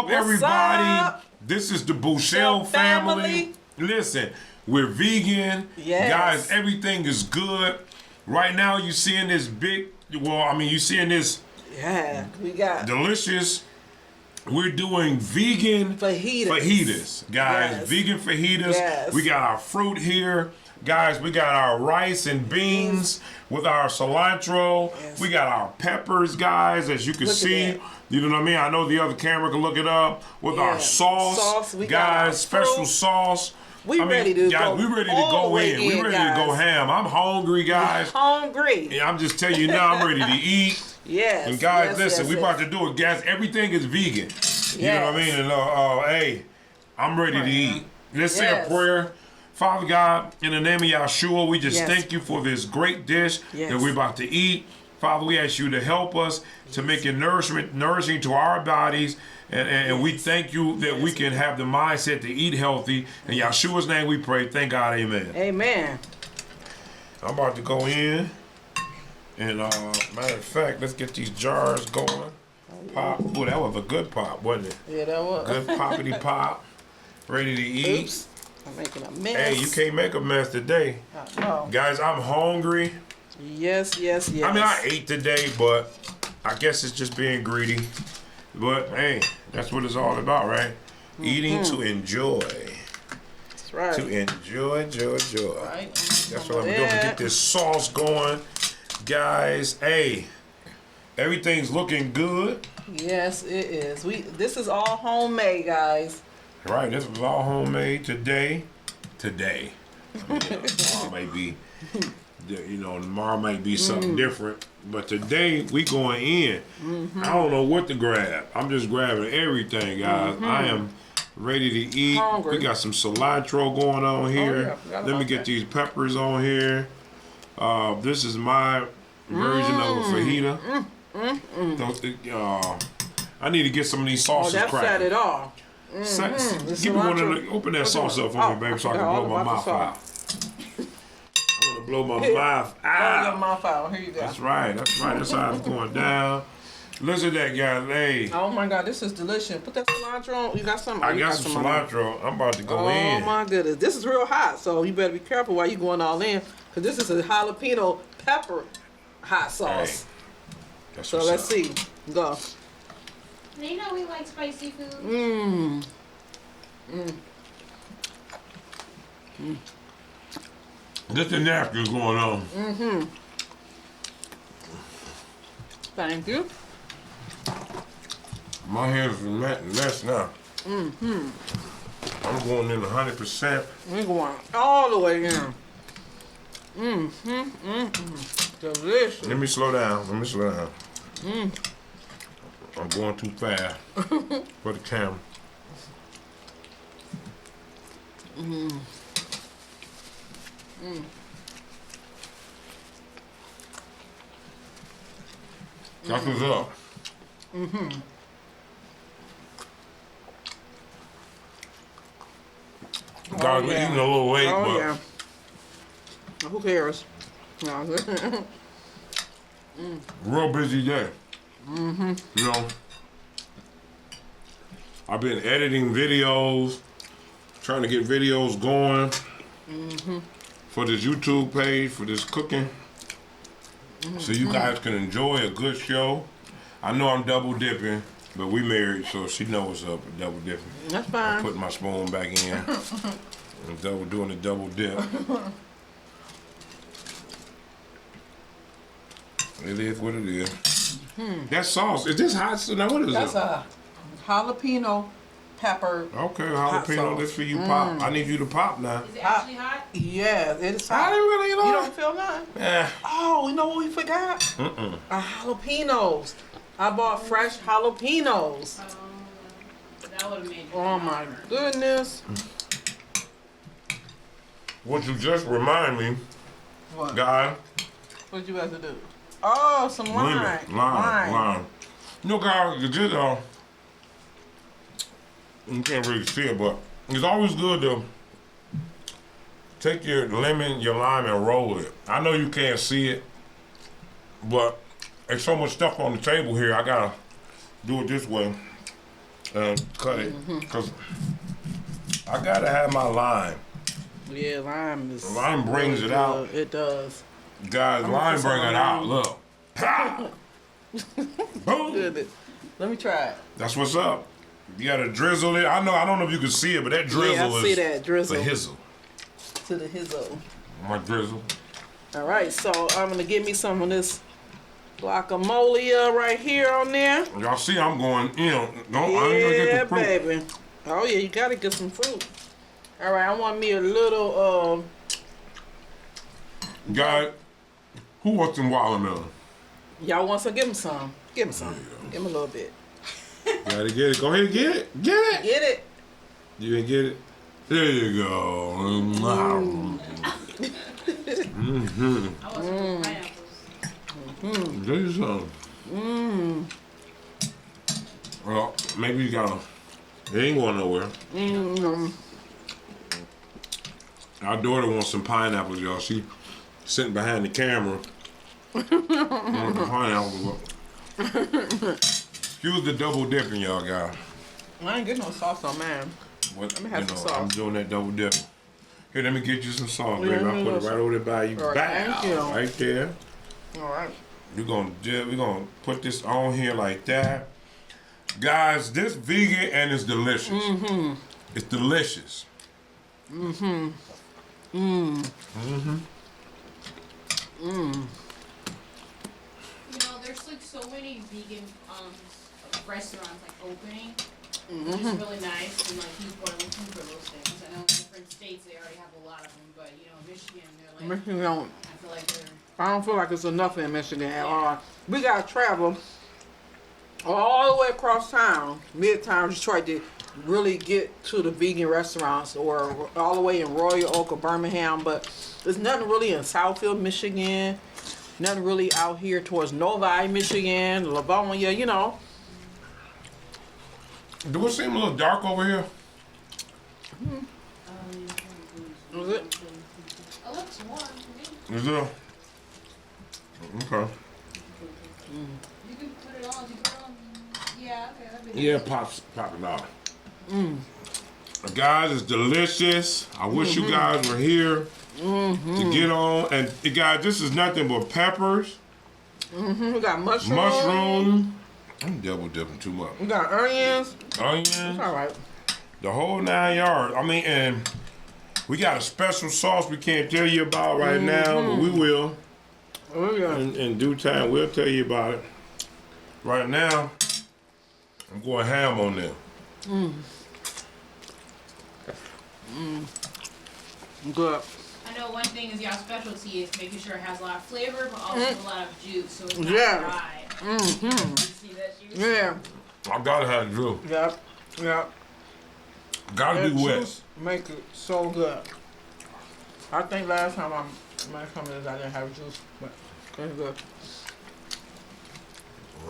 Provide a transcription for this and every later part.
up, everybody? Up? This is the Bushell family. Listen, we're vegan. Yes. Guys, everything is good. Right now, you're seeing this you're seeing this we got delicious. We're doing vegan fajitas, guys. Yes. Vegan fajitas. Yes. We got our fruit here. Guys, we got our rice and beans with our cilantro. Yes. We got our peppers, guys, as you can see. You know what I mean? I know the other camera can look it up. With our sauce. We got our special sauce. We ready to go in. We ready to go ham. I'm hungry, guys. Hungry. Yeah, I'm just telling you now, I'm ready to eat. Yes. And guys, listen, we about to do it, guys. Everything is vegan. You know what I mean? And hey, I'm ready to eat. Let's say a prayer. Father God, in the name of Yahshua, we just thank you for this great dish that we're about to eat. Father, we ask you to help us to make it nourishing to our bodies. And we thank you that we can have the mindset to eat healthy. In Yahshua's name we pray. Thank God, amen. Amen. I'm about to go in. And matter of fact, let's get these jars going. Pop. Oh, that was a good pop, wasn't it? Yeah, that was. Good poppity pop. Ready to eat. Oops. I'm making a mess. Hey, you can't make a mess today. No. Guys, I'm hungry. Yes. I mean, I ate today, but I guess it's just being greedy. But, hey, that's what it's all about, right? Eating to enjoy. That's right. To enjoy. Right. That's what I'm doing. Get this sauce going. Guys, hey, everything's looking good. Yes, it is. This is all homemade, guys. Right, this was all homemade today. Today. I mean, tomorrow might be, tomorrow might be something different. But today, we going in. I don't know what to grab. I'm just grabbing everything, guys. I am ready to eat. Hungry. We got some cilantro going on here. Let me get these peppers on here. This is my version of a fajita. I need to get some of these sauces that cracked. Set it off. Give me one of the, open that sauce up for me, baby, so I can blow my mouth out. I want to blow my mouth out. Blow your mouth out. Here you go. That's right. That's how it's going down. Listen to that, guys. Hey. Oh my God, this is delicious. Put that cilantro on. You got some? I got some cilantro. I'm about to go in. Oh my goodness, this is real hot, so you better be careful while you going all in, because this is a jalapeno pepper hot sauce. Hey. So let's see. Go. They know we like spicy food. Get the napkins going on. Thank you. My hands are mess now. I'm going in 100%. We're going all the way in. Delicious. Let me slow down. I'm going too fast for the camera. That's what's up. Guys, we're eating a little late, but who cares? No. Real busy day. You know, I've been editing videos, trying to get videos going for this YouTube page, for this cooking, so you guys can enjoy a good show. I know I'm double dipping, but we married, so she knows what's up with double dipping. That's fine. I'm putting my spoon back in and doing the double dip. It is what it is. That sauce, is this hot? Now what is That's it? a jalapeno pepper. Okay, jalapeno, this for you, Pop. I need you to pop now. Is it actually hot? Yeah, it's I hot. didn't really know. You don't feel nothing? Yeah. Oh, you know what we forgot? Jalapenos. I bought fresh jalapenos. That would have made it. Oh my goodness. What you just remind me, What? guy. What you have to do? Oh, some lime. Lime. You know, guys, you just, you can't really see it, but it's always good to take your lemon, your lime, and roll it. I know you can't see it, but there's so much stuff on the table here, I gotta do it this way. and cut it. Cause I gotta have my lime. Yeah, lime is. Lime brings really it out. good. It does. Guys, lime bring it out. Look. Pow! Boom! Good. Let me try it. That's what's up. You gotta drizzle it. I don't know if you can see it, but that drizzle Yeah, I see is that drizzle. the hizzle. To the hizzle. My drizzle. All right, so I'm gonna give me some of this guacamole right here on there. Y'all see I'm going in. I ain't gonna Yeah, get the fruit. baby. Oh yeah, you gotta get some fruit. All right, I want me a little. Guy, who wants some watermelon? Y'all want some? Give him some. Give him some. Give him a little bit. Gotta get it. Go ahead and get it. Get it. Get it. You didn't get it? There you go. I want some pineapples. Get you some. Well, maybe you gotta. It ain't going nowhere. Our daughter wants some pineapples, y'all. She sitting behind the camera. Wants the pineapples. Excuse the double dipping, y'all, guys. I ain't getting no sauce on mine. What, Let me have some sauce. I'm doing that double dip. Here, let me get you some sauce, Yeah, baby. I'll put it little right over there by you. All right, Bow, thank you. right there. All right. We're gonna put this on here like that. Guys, this vegan and it's delicious. It's delicious. You know, there's like so many vegan restaurants like opening, which is really nice. And like people are looking for those things. I know in different states they already have a lot of them, but you know, Michigan, they're like, Michigan don't. I feel like they're. I don't feel like it's enough in Michigan at all. We gotta travel all the way across town, midtown Detroit, to really get to the vegan restaurants, or all the way in Royal Oak or Birmingham. But there's nothing really in Southfield, Michigan. Nothing really out here towards Novi, Michigan, Livonia, you know. Do it seem a little dark over here? Is it? It looks warm to me. Is it? Okay. You can put it on. You put it on. Yeah, okay, that'd be Yeah, pops it out. Guys, it's delicious. I wish you guys were here to get on. And guys, this is nothing but peppers, We got mushrooms. mushroom. I'm double dipping too much. We got onions. Onions, All right. the whole 9 yards. I mean, and we got a special sauce we can't tell you about right now, but we will. Oh yeah. In due time, we'll tell you about it. Right now, I'm going ham on them. Good. I know one thing is y'all specialty is making sure it has a lot of flavor, but also a lot of juice, so it's not Yeah. dry. You see that juice? Yeah. I gotta have drill. Yep. Yep. Gotta That be wet. juice make it so good. I think last time I didn't have juice, but it's good.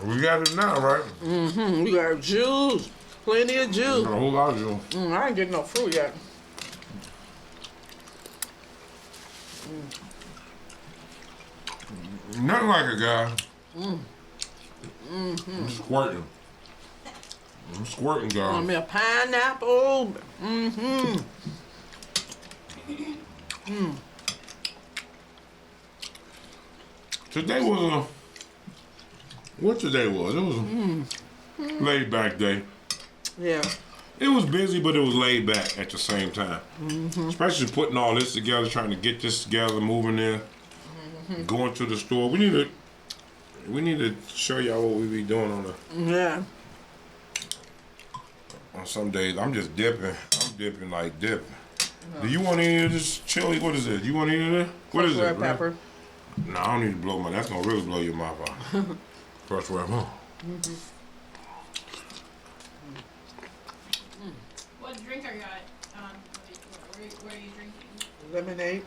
We got it now, right? We got juice. Plenty of We juice. got a whole lot of drill. I ain't getting no fruit yet. Nothing like it, guys. I'm squirting. I'm squirting, Want guys. me a pineapple? Today was a... What today was? It was a laid back day. Yeah. It was busy, but it was laid back at the same time. Especially putting all this together, trying to get this together, moving in, going to the store. We need to show y'all what we be doing Yeah. on some days. I'm just dipping. I'm dipping like dipping. Do you want any of this chili? What is it? You want any of this? What is it? Red pepper. No, I don't need to blow my. That's gonna really blow your mouth out. First red pepper. What drink are you at? Where are you drinking? Lemonade.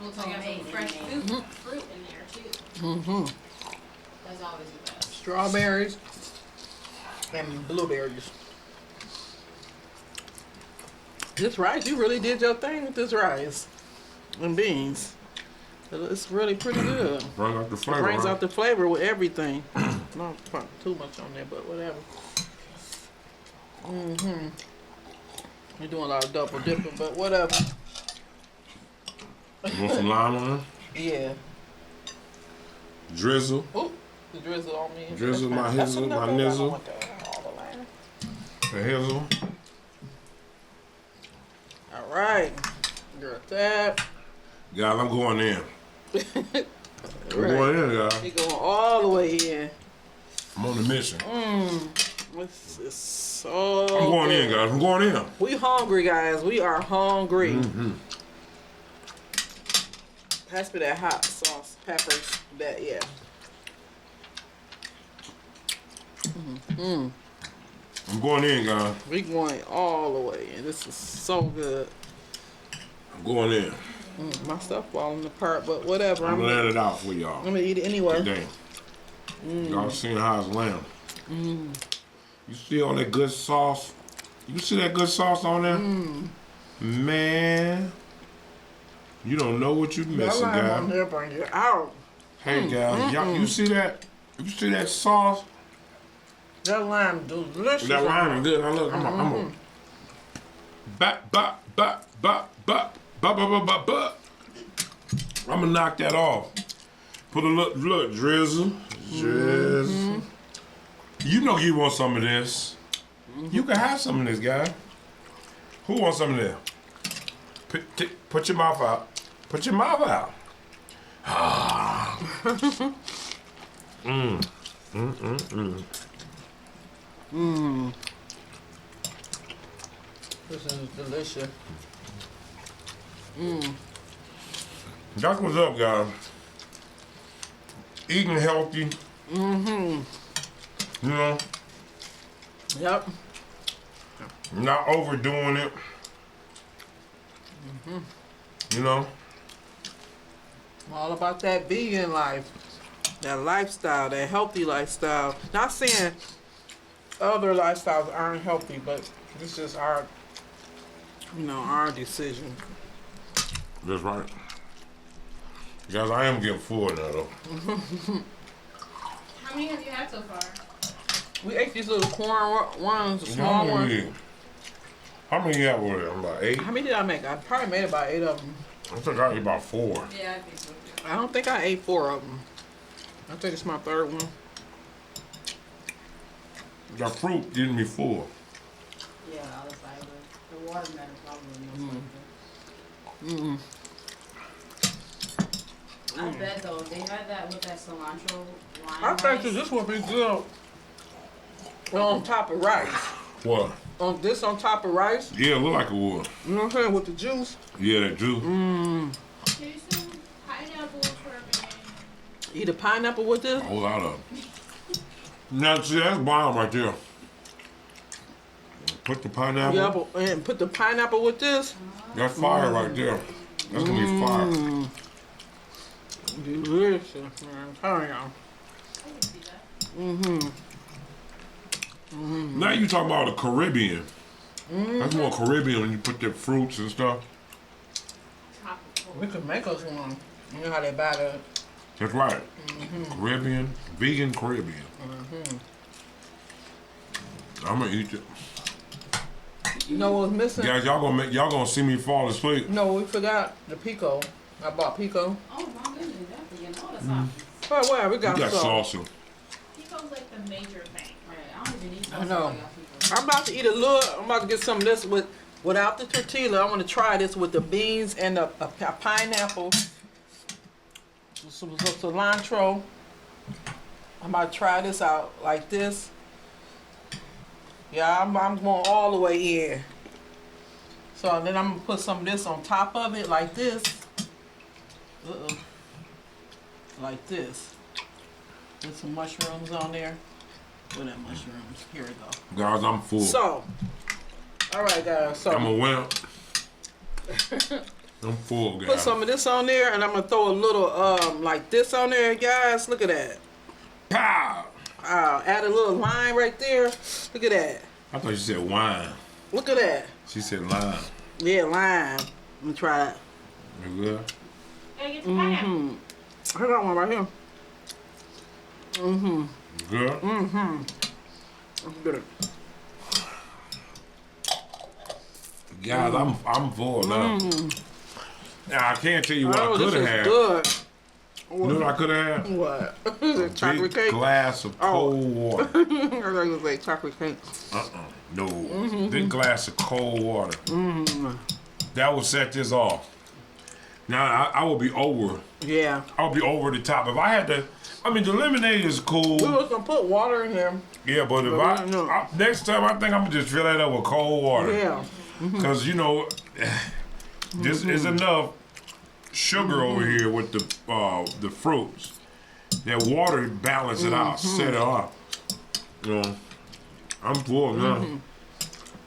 Looks like I have some fresh fruit in there too. That's always the best. Strawberries and blueberries. This rice, you really did your thing with this rice and beans. It's really pretty good. Bring out the flavor. Brings right? out the flavor with everything. Not put too much on there, but whatever. We're doing a lot of double dipping, but whatever. You want some lime on there? Yeah. Drizzle. Ooh, the drizzle on me. Drizzle, my hizzle, my nizzle. The hizzle. All right. Got that. Guys, I'm going in. I'm going in, guys. He going all the way in. I'm on the mission. This is so I'm going good. in, guys. I'm going in. We hungry, guys. We are hungry. Pass me that hot sauce, peppers, that, yeah. I'm going in, guys. We going all the way in. This is so good. I'm going in. My stuff falling apart, but whatever. I'm laying it out for y'all. I'm gonna eat it anyway. Today. Y'all seen how it's lamb. You see all that good sauce? You see that good sauce on there? Man. You don't know what you're missing, That lime on guys. there bring it out. Hey, guys. Y'all, you see that? You see that sauce? That lime delicious. That lime is good. Now look, I'm a I'm gonna knock that off. Put a look, drizzle. You know you want some of this. You can have some of this, guy. Who wants some of this? Put your mouth out. Put your mouth out. This is delicious. That's what's up, guys. Eating healthy. You know, Yep. not overdoing it. You know. All about that vegan life. That lifestyle, that healthy lifestyle. Not saying other lifestyles aren't healthy, but this is our, our decision. That's right. Guys, I am getting full now, though. How many have you had so far? We ate these little corn ones, the small ones. How many you have over there? About 8? How many did I make? I probably made about 8 of them. I think I ate about 4. Yeah, I think so too. I don't think I ate 4 of them. I think it's my 3rd one. The fruit getting me full. Yeah, all the fiber. The watermelon probably most I bet though, if they had that with that cilantro lime I think rice, this would be good on top of rice. What? On this on top of rice. Yeah, it look like it would. You know what I'm saying? With the juice. Yeah, that juice. do some pineapple turban. Eat a pineapple with this. A whole lot of it. Now, see, that's bomb right there. Put the pineapple. Yeah, but, and put the pineapple with this. That's fire right there. That's gonna be fire. Delicious, man. I'm telling y'all. I can see that. Now you talking about the Caribbean. That's more Caribbean when you put the fruits and stuff. Tropical. We could make us one. You know how they buy the. That's right. Caribbean, vegan Caribbean. I'm gonna eat it. You know what's missing? Guys, y'all gonna see me fall asleep. No, we forgot the pico. I bought pico. Oh my goodness, that's again all the sauces. Oh, well, we got, We got sauce. salsa. Pico's like the major thing. Right? I don't even eat I sauce. know. I got pico. I'm about to eat a little. I'm about to get some of this without the tortilla. I want to try this with the beans and a pineapple, some cilantro. I'm about to try this out like this. Yeah, I'm going all the way in. So then I'm gonna put some of this on top of it like this. Like this. Put some mushrooms on there. Where that mushrooms? Here we go. Guys, I'm full. So, all right, guys. So I'm a wimp. I'm full, guys. put some of this on there, and I'm gonna throw a little like this on there, guys. Look at that. Pow! Add a little lime right there. Look at that. I thought you said wine. Look at that. She said lime. Yeah, lime. Let me try it. You good? Gotta get the pineapple. I got one right here. You good? That's good. Guys, I'm full now. Now I can't tell you what I could have had. Good. You know what I could have had? What? A Chocolate big cake? glass of cold water. I thought you was like chocolate cake. No. Big glass of cold water. That will set this off. Now I will be over. Yeah. I'll be over the top. If I had to, I mean, the lemonade is cool. We was gonna put water in here. Yeah, but if I next time, I think I'm gonna just fill that up with cold water. Yeah. Cause you know, this is enough sugar over here with the fruits. That water balance it out, set it up. You know, I'm full now.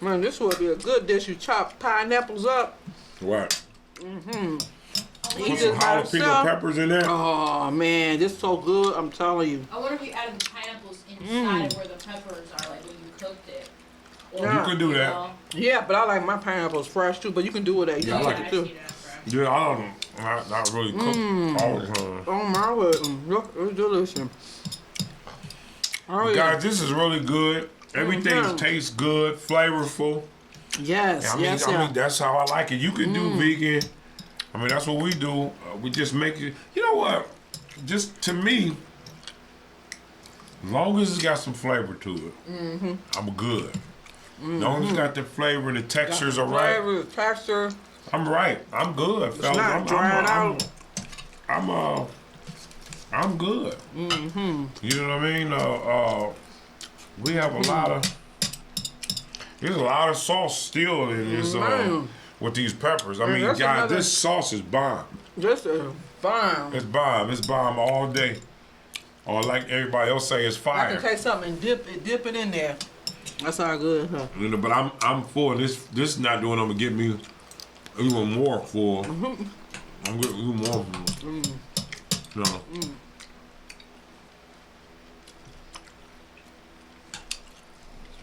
Man, this would be a good dish. You chop pineapples up. What? Eat Put some this by jalapeno itself. peppers in there. Oh man, this is so good. I'm telling you. I wonder if we added the pineapples inside of where the peppers are, like when you cooked it. Or, Yeah. You can do that. know, Yeah, but I like my pineapples fresh too. But you can do it that. You Yeah, I can like cook I it too. see that fresh. Yeah, I don't, not really cook all the time. Oh my word, look, it's delicious. Oh yeah. Guys, this is really good. Everything tastes good, flavorful. Yes, I mean, yes, I mean, that's how I like it. You can do vegan. I mean, that's what we do. We just make it. You know what? Just to me, as long as it's got some flavor to it, I'm good. As long as it's got the flavor and the textures are right, Flavor, texture. I'm right. I'm good, fellas. not dried out. I'm good. You know what I mean? We have a lot of. There's a lot of sauce still in this with these peppers. I mean, that's guys, another- this sauce is bomb. Just a bomb. It's bomb. It's bomb all day. Or like everybody else say, it's I fire. can take something and dip it in there. That's all good, huh? You know, but I'm full. This is not doing them to get me even more full. I'm getting even more full. No.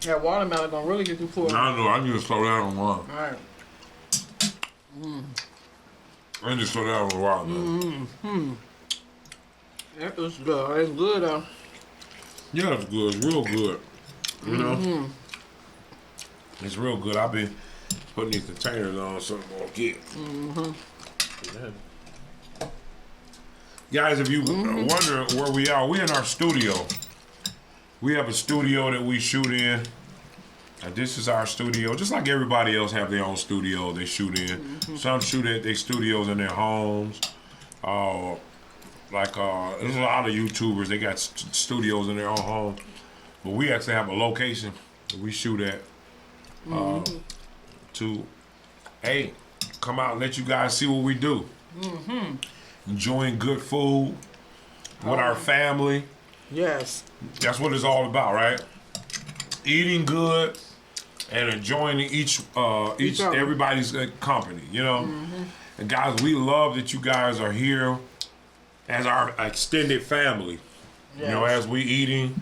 That watermelon gonna really get you full. I know. I need to slow down on one. All right. I need to slow down on a while, man. That was good. It's good though. Yeah, it's good. It's real good. You know? It's real good. I've been putting these containers on so I'm gonna get. Yeah. Guys, if you wonder where we are, we're in our studio. We have a studio that we shoot in. And this is our studio. Just like everybody else have their own studio they shoot in. Some shoot at their studios in their homes. There's a lot of YouTubers, they got studios in their own home. But we actually have a location that we shoot at to, hey, come out and let you guys see what we do. Enjoying good food with our family. Yes. That's what it's all about, right? Eating good and enjoying each other. everybody's company, you know. And guys, we love that you guys are here as our extended family. You know, as we eating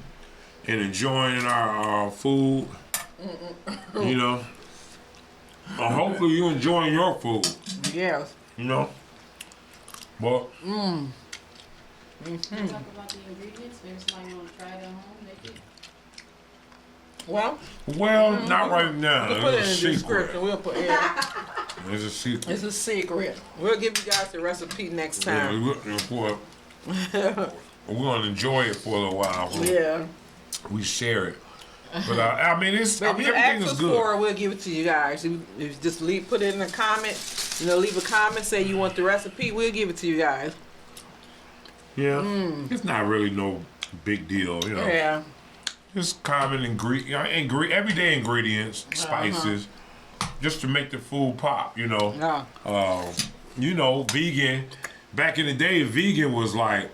and enjoying our food. You know, hopefully you enjoying your food. Yes. You know, but Talk about the ingredients. Maybe somebody want to try it at home, make it. Well, not right now. we'll put it in the It's a description. secret. We'll put it. It's a secret. It's a secret. We'll give you guys the recipe next Yeah, time. we're gonna enjoy it for a little while. Yeah. We share it, but I mean, But if you everything ask is us good. for it, we'll give it to you guys. If you just put it in the comment, leave a comment, say you want the recipe, we'll give it to you guys. Yeah, it's not really no big deal, you know. Yeah. Just common everyday ingredients, spices, just to make the food pop, you know. Yeah. Vegan. Back in the day, vegan was like.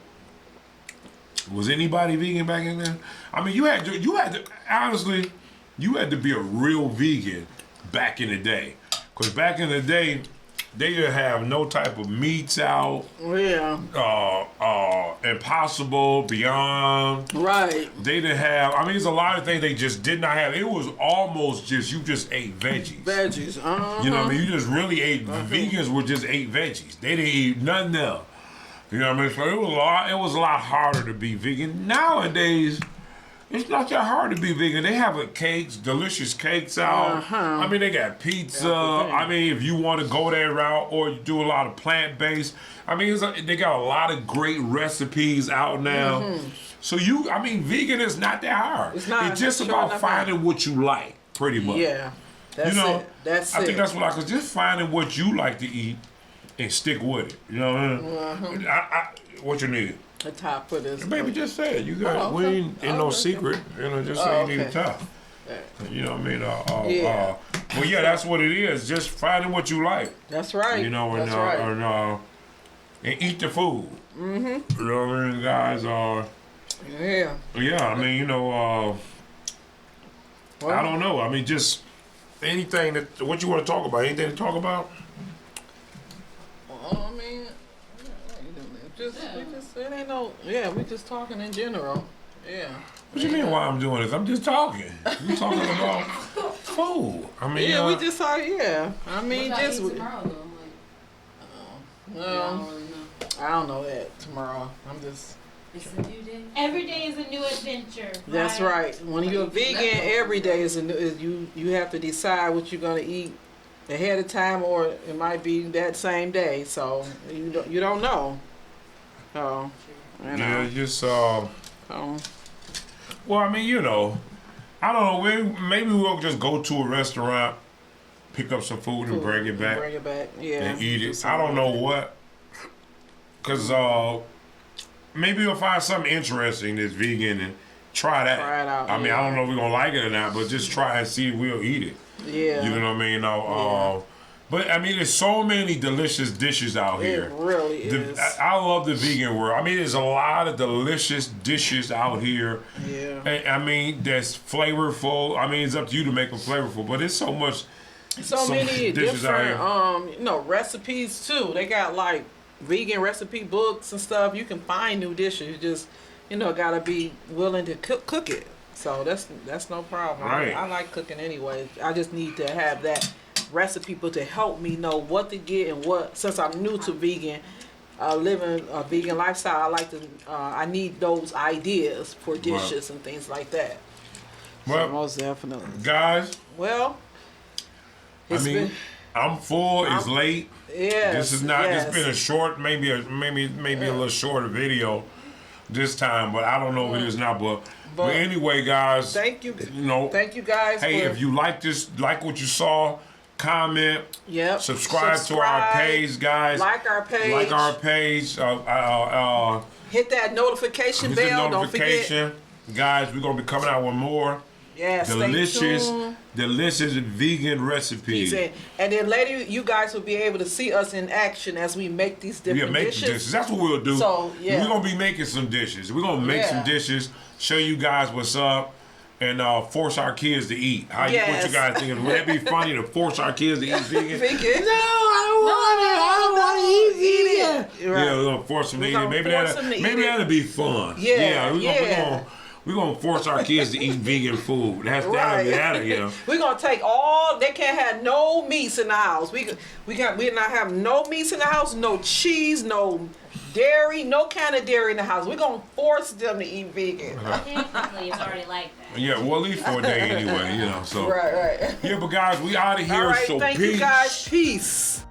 Was anybody vegan back in there? I mean, you had to honestly, you had to be a real vegan back in the day, because back in the day, they didn't have no type of meats out. Yeah. Impossible, Beyond. Right. They didn't have. I mean, there's a lot of things they just did not have. It was almost just you just ate veggies. Veggies. You know what I mean? You just really ate. Vegans were just ate veggies. They didn't eat nothing else. You know what I mean? So it was a lot harder to be vegan. Nowadays, It's not that hard to be vegan. They have cakes, delicious cakes out. I mean, they got pizza. I mean, if you want to go that route or you do a lot of plant-based. I mean, they got a lot of great recipes out now. So vegan is not that hard. It's not. It's just about finding what you like, pretty much. Yeah, that's it. That's I think that's what just finding what you like to eat and stick with it. You know what I mean? What you need? The top for this. Baby just said you got we ain't no secret. Just say you need a top. You know what I mean? Well, yeah, that's what it is. Just finding what you like. That's right. You know, and eat the food. You know what I mean, guys? Yeah. Yeah, I mean, I don't know. I mean, just anything what you want to talk about. Anything to talk about? I mean. We just talking in general. Yeah. What you mean why I'm doing this? I'm just talking. We talking about food. I mean, we just saw. Yeah. I mean, what just. tomorrow though? I don't know that tomorrow. I'm just. It's a new day. Every day is a new adventure. That's right. When you're a vegan, every day is a new. You have to decide what you're gonna eat ahead of time, or it might be that same day. So you don't know. Oh, yeah, just well, I mean, I don't know. Maybe we'll just go to a restaurant, pick up some food and bring it back. Yeah, and eat it. I don't know what, cause maybe we'll find something interesting that's vegan and try that. Try it out. I mean, I don't know if we're gonna like it or not, but just try and see if we'll eat it. Yeah, you know what I mean. But I mean, there's so many delicious dishes out here. It really is. I love the vegan world. I mean, there's a lot of delicious dishes out here. Yeah. And, I mean, that's flavorful. I mean, it's up to you to make them flavorful. But it's so much. So many dishes different, out here. Recipes too. They got like vegan recipe books and stuff. You can find new dishes. You just, gotta be willing to cook it. So that's no problem. Right. I like cooking anyway. I just need to have that recipe book to help me know what to get and what. Since I'm new to vegan, living a vegan lifestyle, I like to. I need those ideas for dishes and things like that. Well, so most definitely, guys. Well, I'm full. It's late. Yeah. This is not. It's been a short, maybe a little shorter video this time, but I don't know if it is now. But anyway, guys. Thank you. Thank you guys. Hey, if you like what you saw, comment. Yep. Subscribe to our page, guys. Like our page. Hit that notification bell. Don't forget. Guys, we're gonna be coming out with more. Yes. Delicious vegan recipes. And then later, you guys will be able to see us in action as we make these different dishes. That's what we'll do. So, we're gonna be making some dishes. We're gonna make some dishes, show you guys what's up, and force our kids to eat. What you guys think? Would that be funny to force our kids to eat vegan? No, I don't want to eat it. Right. Yeah, we're gonna force them to eat it. Maybe that'll be fun. We're gonna force our kids to eat vegan food. That'll be out of here. We're gonna take they can't have no meats in the house. We're not having no meats in the house, no cheese, no dairy, no kind of dairy in the house. We're gonna force them to eat vegan. Technically, it's already like that. Yeah, well, at least for a day anyway, So Right. Yeah, but guys, we out of here. All right, so thank you guys. Peace.